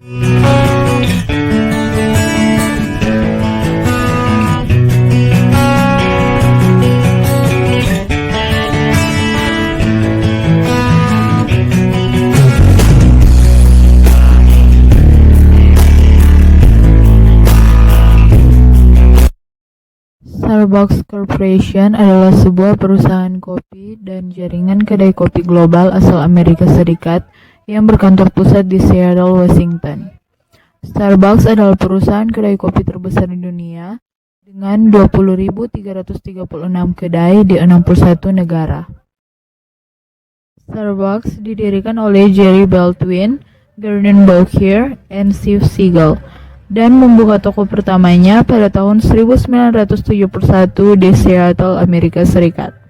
Starbucks Corporation adalah sebuah perusahaan kopi dan jaringan kedai kopi global asal Amerika Serikat yang berkantor pusat di Seattle, Washington. Starbucks adalah perusahaan kedai kopi terbesar di dunia dengan 20.336 kedai di 61 negara. Starbucks didirikan oleh Jerry Baldwin, Gordon Bowker, dan Steve Siegel, dan membuka toko pertamanya pada tahun 1971 di Seattle, Amerika Serikat.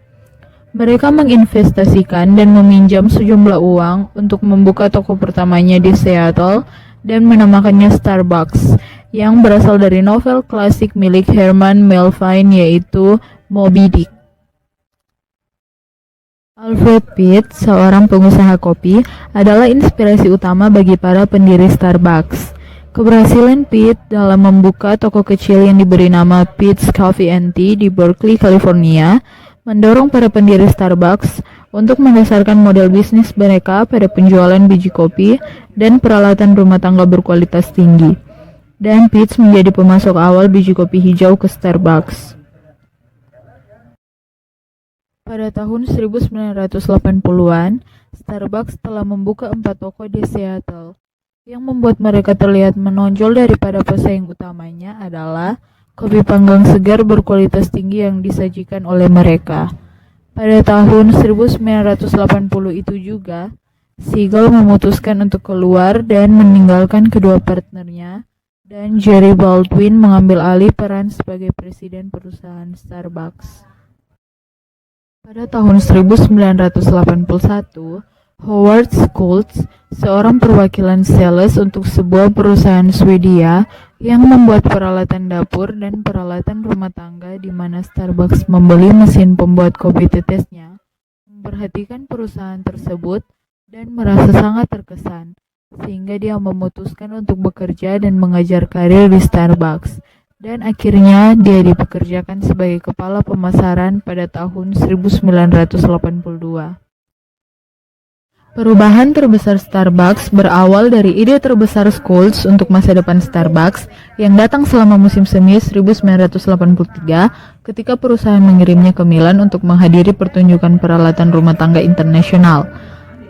Mereka menginvestasikan dan meminjam sejumlah uang untuk membuka toko pertamanya di Seattle dan menamakannya Starbucks, yang berasal dari novel klasik milik Herman Melville yaitu Moby Dick. Alfred Pitt, seorang pengusaha kopi, adalah inspirasi utama bagi para pendiri Starbucks. Keberhasilan Pitt dalam membuka toko kecil yang diberi nama Pitt's Coffee and Tea di Berkeley, California, mendorong para pendiri Starbucks untuk mendasarkan model bisnis mereka pada penjualan biji kopi dan peralatan rumah tangga berkualitas tinggi. Dan Pitt menjadi pemasok awal biji kopi hijau ke Starbucks. Pada tahun 1980-an, Starbucks telah membuka 4 toko di Seattle. Yang membuat mereka terlihat menonjol daripada pesaing utamanya adalah kopi panggang segar berkualitas tinggi yang disajikan oleh mereka. Pada tahun 1980 itu juga, Siegel memutuskan untuk keluar dan meninggalkan kedua partnernya, dan Jerry Baldwin mengambil alih peran sebagai presiden perusahaan Starbucks. Pada tahun 1981, Howard Schultz, seorang perwakilan sales untuk sebuah perusahaan Swedia yang membuat peralatan dapur dan peralatan rumah tangga di mana Starbucks membeli mesin pembuat kopi tetesnya, memperhatikan perusahaan tersebut dan merasa sangat terkesan, sehingga dia memutuskan untuk bekerja dan mengajar karir di Starbucks. Dan akhirnya dia dipekerjakan sebagai kepala pemasaran pada tahun 1982. Perubahan terbesar Starbucks berawal dari ide terbesar Schultz untuk masa depan Starbucks yang datang selama musim semi 1983 ketika perusahaan mengirimnya ke Milan untuk menghadiri pertunjukan peralatan rumah tangga internasional.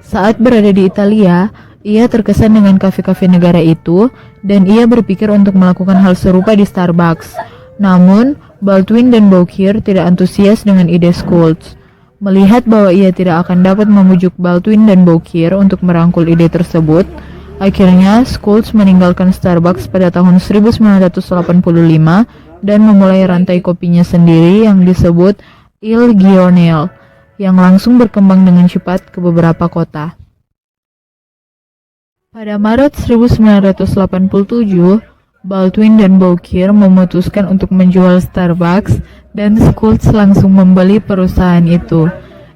Saat berada di Italia, ia terkesan dengan kafe-kafe negara itu dan ia berpikir untuk melakukan hal serupa di Starbucks. Namun, Baldwin dan Bowker tidak antusias dengan ide Schultz. Melihat bahwa ia tidak akan dapat memujuk Baldwin dan Bowker untuk merangkul ide tersebut, akhirnya Schultz meninggalkan Starbucks pada tahun 1985 dan memulai rantai kopinya sendiri yang disebut Il Giornale, yang langsung berkembang dengan cepat ke beberapa kota. Pada Maret 1987, Baldwin dan Bowker memutuskan untuk menjual Starbucks dan Schultz langsung membeli perusahaan itu.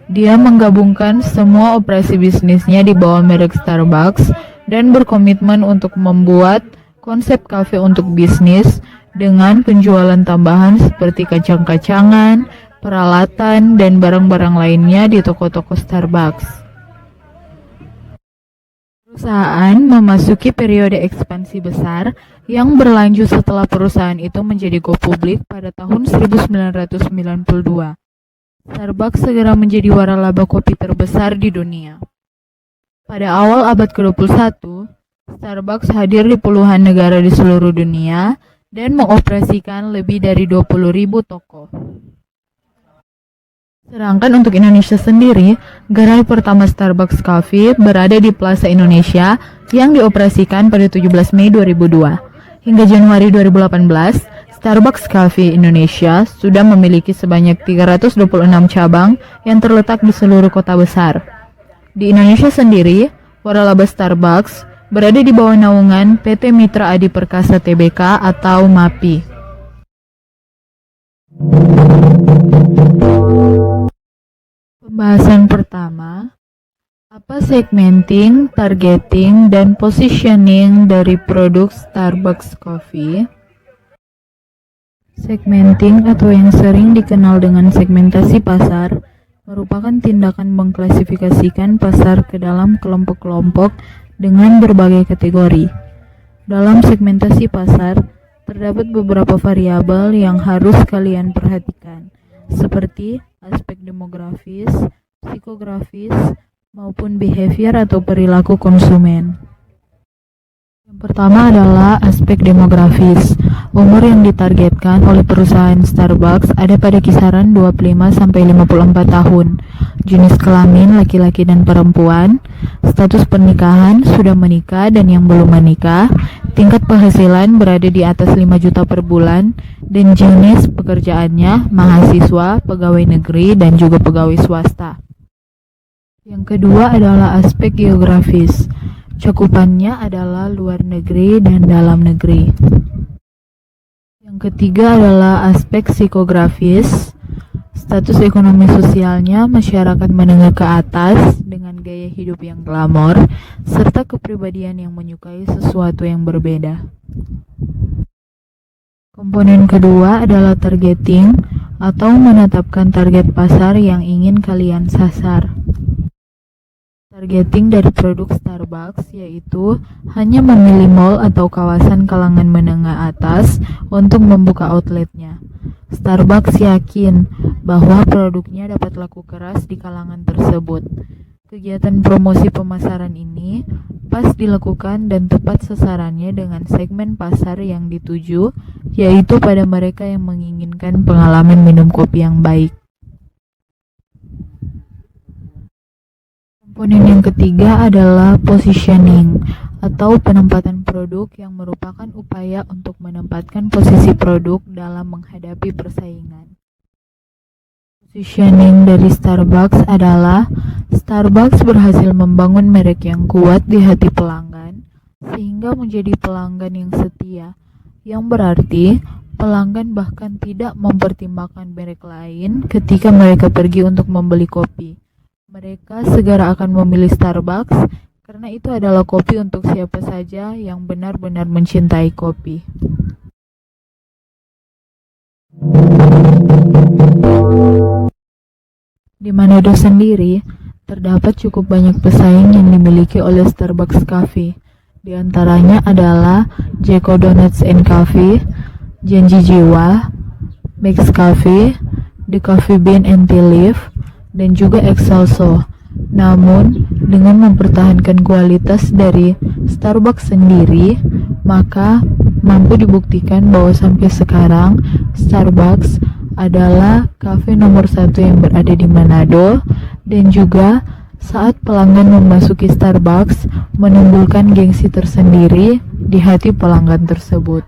Dia menggabungkan semua operasi bisnisnya di bawah merek Starbucks dan berkomitmen untuk membuat konsep kafe untuk bisnis dengan penjualan tambahan seperti kacang-kacangan, peralatan, dan barang-barang lainnya di toko-toko Starbucks. Perusahaan memasuki periode ekspansi besar yang berlanjut setelah perusahaan itu menjadi go publik pada tahun 1992. Starbucks segera menjadi waralaba kopi terbesar di dunia. Pada awal abad ke-21, Starbucks hadir di puluhan negara di seluruh dunia dan mengoperasikan lebih dari 20.000 toko. Sedangkan untuk Indonesia sendiri, gerai pertama Starbucks Coffee berada di Plaza Indonesia yang dioperasikan pada 17 Mei 2002. Hingga Januari 2018, Starbucks Coffee Indonesia sudah memiliki sebanyak 326 cabang yang terletak di seluruh kota besar. Di Indonesia sendiri, waralaba Starbucks berada di bawah naungan PT Mitra Adi Perkasa Tbk atau MAPI. Pembahasan pertama, Apa segmenting, targeting, dan positioning dari produk Starbucks Coffee? Segmenting atau yang sering dikenal dengan segmentasi pasar merupakan tindakan mengklasifikasikan pasar ke dalam kelompok-kelompok dengan berbagai kategori. Dalam segmentasi pasar, terdapat beberapa variabel yang harus kalian perhatikan, seperti aspek demografis, psikografis, maupun behavior atau perilaku konsumen. Yang pertama adalah aspek demografis. Umur yang ditargetkan oleh perusahaan Starbucks ada pada kisaran 25-54 tahun. Jenis kelamin laki-laki dan perempuan, status pernikahan sudah menikah dan yang belum menikah, tingkat penghasilan berada di atas 5 juta per bulan, dan jenis pekerjaannya mahasiswa, pegawai negeri, dan juga pegawai swasta. Yang kedua adalah aspek geografis. Cakupannya adalah luar negeri dan dalam negeri. Yang ketiga adalah aspek psikografis. Status ekonomi sosialnya masyarakat menengah ke atas dengan gaya hidup yang glamor, serta kepribadian yang menyukai sesuatu yang berbeda. Komponen kedua adalah targeting atau menetapkan target pasar yang ingin kalian sasar. Targeting dari produk Starbucks yaitu hanya memilih mall atau kawasan kalangan menengah atas untuk membuka outletnya. Starbucks yakin bahwa produknya dapat laku keras di kalangan tersebut. Kegiatan promosi pemasaran ini pas dilakukan dan tepat sasarannya dengan segmen pasar yang dituju, yaitu pada mereka yang menginginkan pengalaman minum kopi yang baik. Komponen yang ketiga adalah positioning atau penempatan produk yang merupakan upaya untuk menempatkan posisi produk dalam menghadapi persaingan. Positioning dari Starbucks adalah Starbucks berhasil membangun merek yang kuat di hati pelanggan sehingga menjadi pelanggan yang setia, yang berarti pelanggan bahkan tidak mempertimbangkan merek lain ketika mereka pergi untuk membeli kopi. Mereka segera akan memilih Starbucks karena itu adalah kopi untuk siapa saja yang benar-benar mencintai kopi. Di Manado sendiri, terdapat cukup banyak pesaing yang dimiliki oleh Starbucks Coffee. Di antaranya adalah Jeko Donuts and Coffee, Janji Jiwa, Max Coffee, The Coffee Bean and Tea Leaf, dan juga Excelso. Namun, dengan mempertahankan kualitas dari Starbucks sendiri, maka mampu dibuktikan bahwa sampai sekarang Starbucks adalah kafe nomor 1 yang berada di Manado, dan juga saat pelanggan memasuki Starbucks menimbulkan gengsi tersendiri di hati pelanggan tersebut.